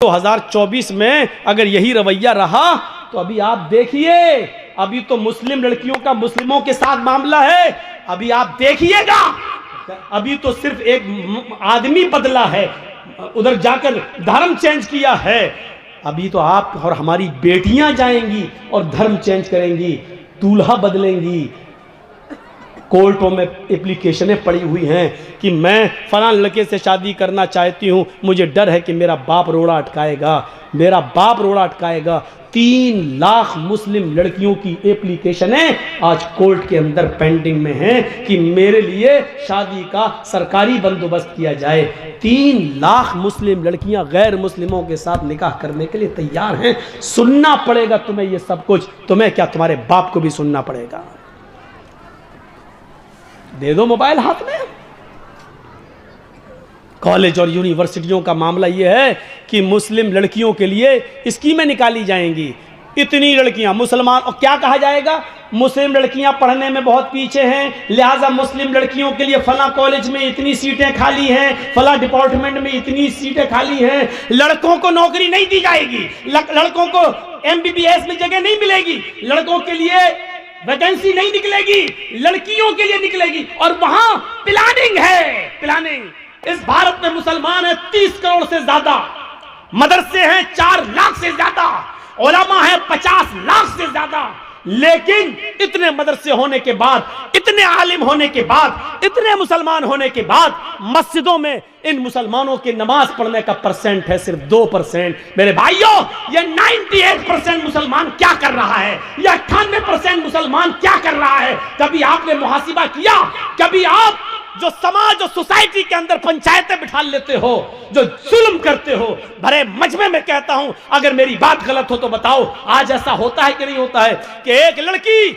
2024 में अगर यही रवैया रहा तो अभी आप देखिए, अभी तो मुस्लिम लड़कियों का मुस्लिमों के साथ मामला है, अभी आप देखिएगा। अभी तो सिर्फ एक आदमी बदला है, उधर जाकर धर्म चेंज किया है। अभी तो आप और हमारी बेटियां जाएंगी और धर्म चेंज करेंगी, दूल्हा बदलेंगी। कोर्टों में एप्लीकेशनें पड़ी हुई हैं कि मैं फलां लड़के से शादी करना चाहती हूं, मुझे डर है कि मेरा बाप रोड़ा अटकाएगा, मेरा बाप रोड़ा अटकाएगा। 3 लाख मुस्लिम लड़कियों की एप्लीकेशनें आज कोर्ट के अंदर पेंडिंग में हैं कि मेरे लिए शादी का सरकारी बंदोबस्त किया जाए। 3 लाख मुस्लिम लड़कियां गैर मुस्लिमों के साथ निकाह करने के लिए तैयार हैं। सुनना पड़ेगा तुम्हें ये सब कुछ, तुम्हें क्या तुम्हारे बाप को भी सुनना पड़ेगा। दे दो मोबाइल हाथ में। कॉलेज और यूनिवर्सिटियों का मामला यह है कि मुस्लिम लड़कियों के लिए स्कीमें निकाली जाएंगी। इतनी लड़कियां मुसलमान, और क्या कहा जाएगा, मुस्लिम लड़कियां पढ़ने में बहुत पीछे हैं, लिहाजा मुस्लिम लड़कियों के लिए फला कॉलेज में इतनी सीटें खाली हैं, फला डिपार्टमेंट में इतनी सीटें खाली हैं। लड़कों को नौकरी नहीं दी जाएगी, लड़कों को MBBS में जगह नहीं मिलेगी, लड़कों के लिए वैकेंसी नहीं निकलेगी, लड़कियों के लिए निकलेगी। और वहां प्लानिंग है, प्लानिंग। इस भारत में मुसलमान है 30 करोड़ से ज्यादा, मदरसे हैं 4 लाख से ज्यादा, उलमा है 50 लाख से ज्यादा। लेकिन इतने मदरसे होने के बाद, इतने आलिम होने के बाद, इतने मुसलमान होने के बाद, मस्जिदों में इन मुसलमानों के नमाज पढ़ने का परसेंट है सिर्फ 2%। मेरे भाइयों, ये 98% मुसलमान क्या कर रहा है, या 98% मुसलमान क्या कर रहा है? कभी आपने मुहासिबा किया? कभी आप जो समाज और सोसाइटी के अंदर पंचायतें बिठा लेते हो, जो जुल्म करते हो, भरे मजमे में कहता हूं, अगर मेरी बात गलत हो तो बताओ, आज ऐसा होता है कि नहीं होता है कि एक लड़की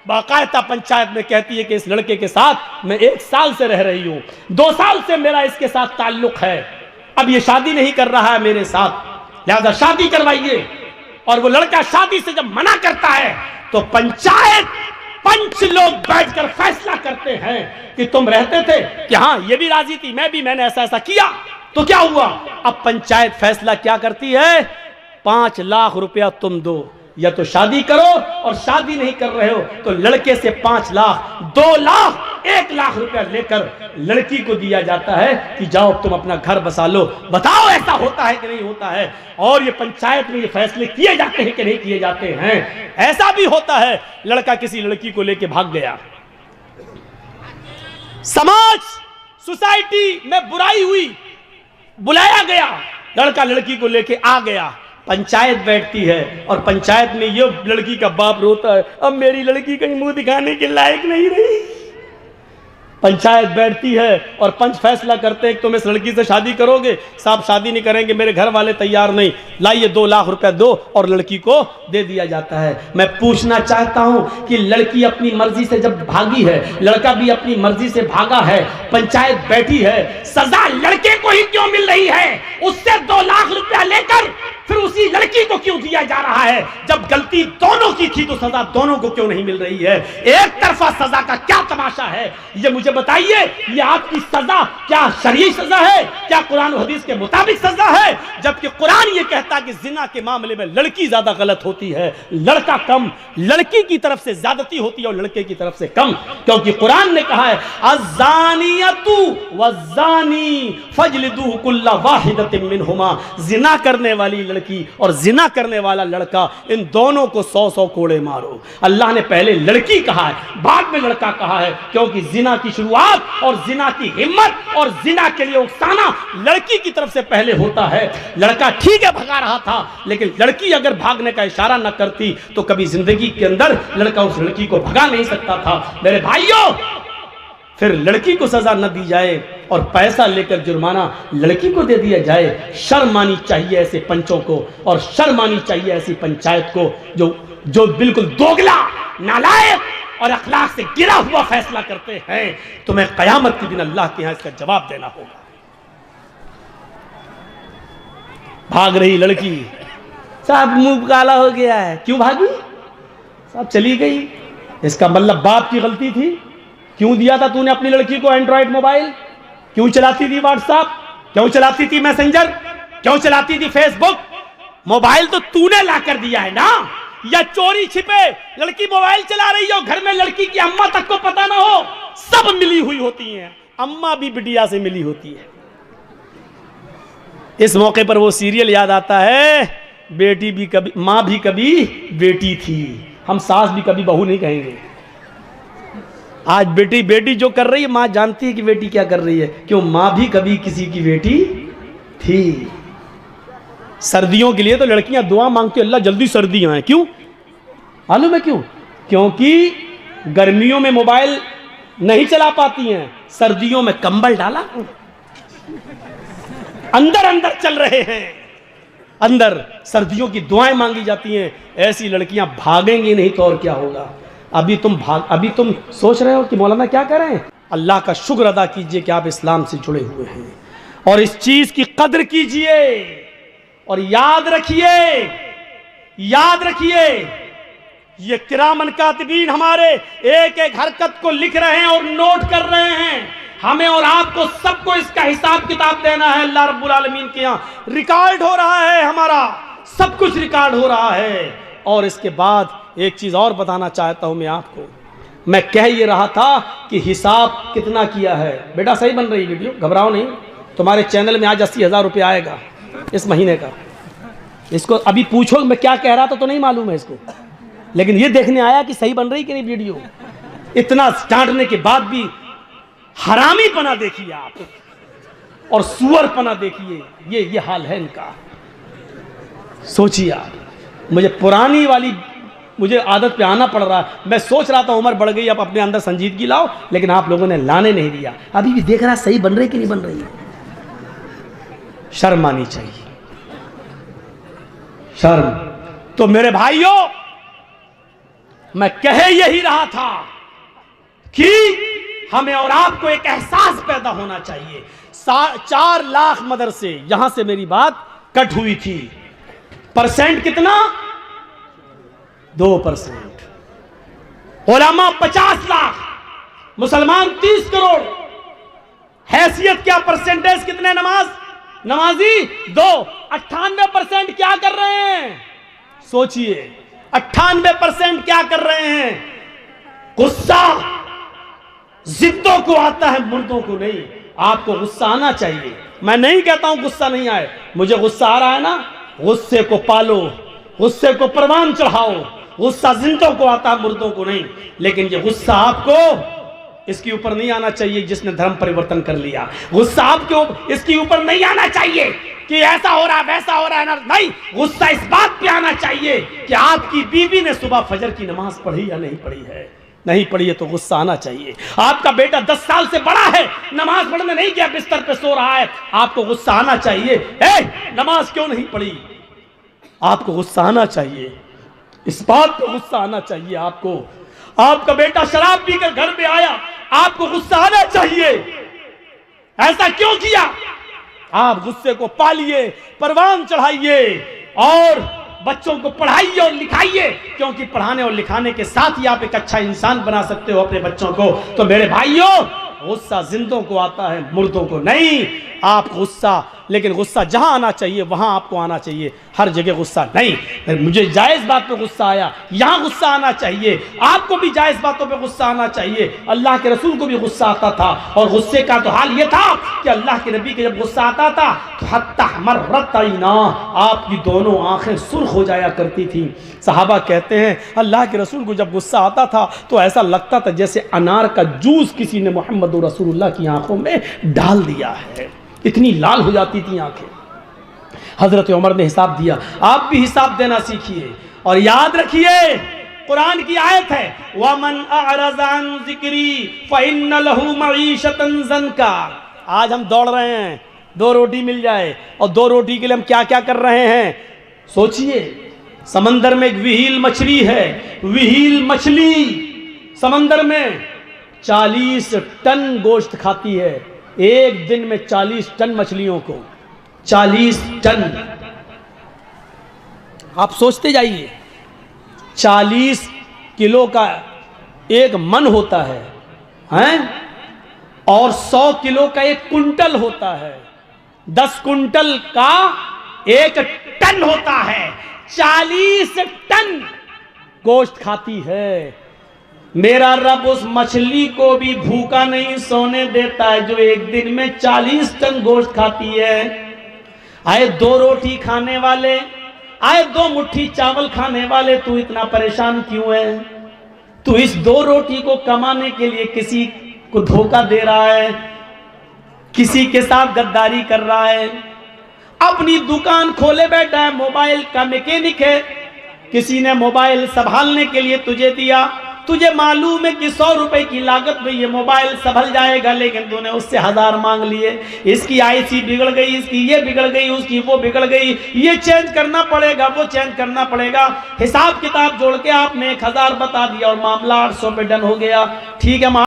बाकायदा पंचायत में कहती है कि इस लड़के के साथ मैं 1 साल से रह रही हूं, 2 साल से मेरा इसके साथ ताल्लुक है, अब ये शादी नहीं कर रहा है मेरे साथ, लिहाजा शादी करवाइए। और वो लड़का शादी से जब मना करता है तो पंचायत पंच लोग बैठकर फैसला करते हैं कि तुम रहते थे कि हाँ ये भी राजी थी, मैं भी, मैंने ऐसा ऐसा किया, तो क्या हुआ? अब पंचायत फैसला क्या करती है? 5 लाख रुपया तुम दो, या तो शादी करो, और शादी नहीं कर रहे हो तो लड़के से 5 लाख, 2 लाख, 1 लाख रुपया लेकर लड़की को दिया जाता है कि जाओ तुम अपना घर बसा लो। बताओ ऐसा होता है कि नहीं होता है? और ये पंचायत में ये फैसले किए जाते हैं कि नहीं किए जाते हैं? ऐसा भी होता है, लड़का किसी लड़की को लेके भाग गया, समाज सोसाइटी में बुराई हुई, बुलाया गया, लड़का लड़की को लेके आ गया, पंचायत बैठती है और पंचायत में ये लड़की का बाप रोता है, अब मेरी लड़की कहीं मुंह दिखाने के लायक नहीं रही। पंचायत बैठती है और पंच फैसला करते हैं कि तुम इस लड़की से शादी करोगे? साहब शादी नहीं करेंगे, मेरे घर वाले तैयार नहीं, लाइए 2 लाख रुपया दो, और लड़की को दे दिया जाता है। मैं पूछना चाहता हूं कि लड़की अपनी मर्जी से जब भागी है, लड़का भी अपनी मर्जी से भागा है, पंचायत बैठी है, सजा लड़के को ही क्यों मिल रही है? उससे 2 लाख रुपया लेकर फिर उसी लड़की को क्यों दिया जा रहा है? जब गलती दोनों की थी तो सजा दोनों को क्यों नहीं मिल रही है? एक तरफा सजा का क्या तमाशा है, ये मुझे बताइए। ये आपकी सजा क्या शरई सजा है? क्या कुरान और हदीस के मुताबिक सजा है? जबकि कुरान ये कहता है कि जिना के मामले में लड़की ज्यादा गलत होती है, लड़का कम। लड़की की तरफ से ज्यादती होती है और लड़के की तरफ से कम, क्योंकि कुरान ने कहा है अज़्ज़ानियतु वज़्ज़ानी फजलिदू कुल्ला वाहिदतिन मिनहुमा। जिना करने वाली लड़की और जिना करने वाला लड़का, इन दोनों को 100-100 कोड़े मारो। अल्लाह ने पहले लड़की कहा है, बाद में लड़का कहा है, क्योंकि जिना की शुरुआत और जिना की हिम्मत और जिना के लिए उकसाना लड़की की तरफ से पहले होता है। लड़का ठीक है भगा रहा था, लेकिन लड़की अगर भागने का इशारा न करती तो कभी जिंदगी के अंदर लड़का उस लड़की को भगा नहीं सकता था। मेरे भाइयों, फिर लड़की को सजा न दी जाए और पैसा लेकर जुर्माना लड़की को दे दिया जाए। शर्म आनी चाहिए ऐसे पंचों को, और शर्म आनी चाहिए ऐसी पंचायत को जो बिल्कुल दोगला, नालायक और अखलाक से गिरा हुआ फैसला करते हैं। तुम्हें कयामत के दिन अल्लाह के यहां इसका जवाब देना होगा। भाग रही लड़की, साहब मुंह काला हो गया है, क्यों भागी? साहब चली गई, इसका मतलब बाप की गलती थी। क्यों दिया था तूने अपनी लड़की को एंड्रॉइड मोबाइल? क्यों चलाती थी व्हाट्सएप? क्यों चलाती थी मैसेंजर? क्यों चलाती थी फेसबुक? मोबाइल तो तूने ला कर दिया है ना, या चोरी छिपे लड़की मोबाइल चला रही हो, घर में लड़की की अम्मा तक को पता ना हो, सब मिली हुई होती हैं, अम्मा भी बिटिया से मिली होती है। इस मौके पर वो सीरियल याद आता है, बेटी भी कभी मां भी कभी बेटी थी। हम सास भी कभी बहू नहीं कहेंगे। आज बेटी जो कर रही है, मां जानती है कि बेटी क्या कर रही है, क्यों? मां भी कभी किसी की बेटी थी। सर्दियों के लिए तो लड़कियां दुआ मांगती, अल्लाह जल्दी सर्दियां आए। क्यों मालूम है क्यों? क्योंकि गर्मियों में मोबाइल नहीं चला पाती हैं, सर्दियों में कंबल डाला, अंदर अंदर चल रहे हैं, अंदर सर्दियों की दुआएं मांगी जाती हैं। ऐसी लड़कियां भागेंगी नहीं तो और क्या होगा? अभी तुम सोच रहे हो कि मौलाना क्या करें? अल्लाह का शुक्र अदा कीजिए कि आप इस्लाम से जुड़े हुए हैं, और इस चीज की कद्र कीजिए, और याद रखिए ये किरामन कातिबीन हमारे एक एक हरकत को लिख रहे हैं और नोट कर रहे हैं। हमें और आपको सबको इसका हिसाब किताब देना है। अल्लाह रब्बुल आलमीन के यहाँ रिकॉर्ड हो रहा है, हमारा सब कुछ रिकॉर्ड हो रहा है। और इसके बाद एक चीज और बताना चाहता हूं मैं आपको। मैं कह ये रहा था कि हिसाब कितना किया है। बेटा सही बन रही वीडियो, घबराओ नहीं, तुम्हारे चैनल में आज 80,000 रुपये आएगा इस महीने का। इसको अभी पूछो मैं क्या कह रहा था तो नहीं मालूम है इसको, लेकिन ये देखने आया कि सही बन रही कि नहीं वीडियो। इतना डांटने के बाद भी हरामी पना देखिए आप, और सुअर पना देखिए। ये हाल है इनका। सोचिए आप, मुझे आदत पे आना पड़ रहा है। मैं सोच रहा था उम्र बढ़ गई, अब अपने अंदर संजीदगी लाओ, लेकिन आप लोगों ने लाने नहीं दिया। अभी भी देख रहा सही बन रही कि नहीं बन रही है। शर्म आनी चाहिए, शर्म। तो मेरे भाइयों, मैं कह यही रहा था कि हमें और आपको एक एहसास पैदा होना चाहिए। 4 लाख मदरसे, यहां से मेरी बात कट हुई थी। परसेंट कितना? 2%। उलमा 50 लाख, मुसलमान 30 करोड़। हैसियत क्या? परसेंटेज कितने नमाजी 2। 98% क्या कर रहे हैं? सोचिए, 98% क्या कर रहे हैं? गुस्सा जिद्दों को आता है, मुर्दों को नहीं। आपको गुस्सा आना चाहिए। मैं नहीं कहता हूं गुस्सा नहीं आए, मुझे गुस्सा आ रहा है ना, गुस्से को पालो, गुस्से को परवान चढ़ाओ। गुस्सा जिंदों को आता है, मुर्दों को नहीं। लेकिन ये गुस्सा आपको इसके ऊपर नहीं आना चाहिए जिसने धर्म परिवर्तन कर लिया। गुस्सा आपके इसके ऊपर नहीं आना चाहिए कि ऐसा हो रहा है वैसा हो रहा है ना, नहीं। गुस्सा इस बात पे आना चाहिए कि आपकी बीवी ने सुबह फजर की नमाज पढ़ी या नहीं पढ़ी है। नहीं पढ़ी है तो गुस्सा आना चाहिए। आपका बेटा 10 साल से बड़ा है, नमाज पढ़ने नहीं गया, बिस्तर पे सो रहा है, आपको गुस्सा आना चाहिए। नमाज क्यों नहीं पढ़ी? आपको गुस्सा आना चाहिए, इस बात पे गुस्सा आना चाहिए आपको। आपका बेटा शराब पीकर घर में आया, आपको गुस्सा आना चाहिए। ऐसा क्यों किया? आप गुस्से को पालिए, परवान चढ़ाइए, और बच्चों को पढ़ाइए और लिखाइए, क्योंकि पढ़ाने और लिखाने के साथ ही आप एक अच्छा इंसान बना सकते हो अपने बच्चों को। तो मेरे भाइयों, गुस्सा जिंदों को आता है, मुर्दों को नहीं। आप गुस्सा, लेकिन गुस्सा जहां आना चाहिए वहां आपको आना चाहिए, हर जगह गुस्सा नहीं। मुझे जायज बात पे गुस्सा आया, यहां गुस्सा आना चाहिए। आपको भी जायज बातों पे गुस्सा आना चाहिए। अल्लाह के रसूल को भी गुस्सा आता था, और गुस्से का तो हाल ये था कि अल्लाह के नबी के जब गुस्सा आता था तो हत्ता मर्रत आईना, आपकी दोनों आंखें सुर्ख हो जाया करती थी। सहाबा कहते हैं अल्लाह के रसूल को जब गुस्सा आता था तो ऐसा लगता था जैसे अनार का जूस किसी ने मोहम्मद रसूलुल्लाह की आंखों में डाल दिया है, इतनी लाल हो जाती थी आंखें। हजरत उमर ने हिसाब दिया, आप भी हिसाब देना सीखिए। और याद रखिए, कुरान की आयत है, वमन अअरज़ अन ज़िक्री फ़इन्न लहू मईशतन ज़नका। आज हम दौड़ रहे हैं 2 रोटी मिल जाए, और 2 रोटी के लिए हम क्या क्या कर रहे हैं? सोचिए, समंदर में एक विहील मछली है, विहील मछली समंदर में 40 टन गोश्त खाती है। एक दिन में 40 टन मछलियों को, 40 टन। आप सोचते जाइए, 40 किलो का एक मन होता है, हैं? और 100 किलो का एक कुंटल होता है। 10 कुंटल का 1 टन होता है, 40 टन गोश्त खाती है। मेरा रब उस मछली को भी भूखा नहीं सोने देता है जो एक दिन में 40 टन गोश्त खाती है। आए 2 रोटी खाने वाले, आए 2 मुट्ठी चावल खाने वाले, तू इतना परेशान क्यों है? तू इस 2 रोटी को कमाने के लिए किसी को धोखा दे रहा है, किसी के साथ गद्दारी कर रहा है। अपनी दुकान खोले बैठा है, मोबाइल का मैकेनिक है, किसी ने मोबाइल संभालने के लिए तुझे दिया, तुझे मालूम है कि 100 रुपए की लागत में ये मोबाइल संभल जाएगा, लेकिन तूने उससे 1000 मांग लिए। इसकी आईसी बिगड़ गई, इसकी ये बिगड़ गई, उसकी वो बिगड़ गई, ये चेंज करना पड़ेगा, वो चेंज करना पड़ेगा। हिसाब किताब जोड़ के आपने 1000 बता दिया और मामला 800 पे डन हो गया। ठीक है।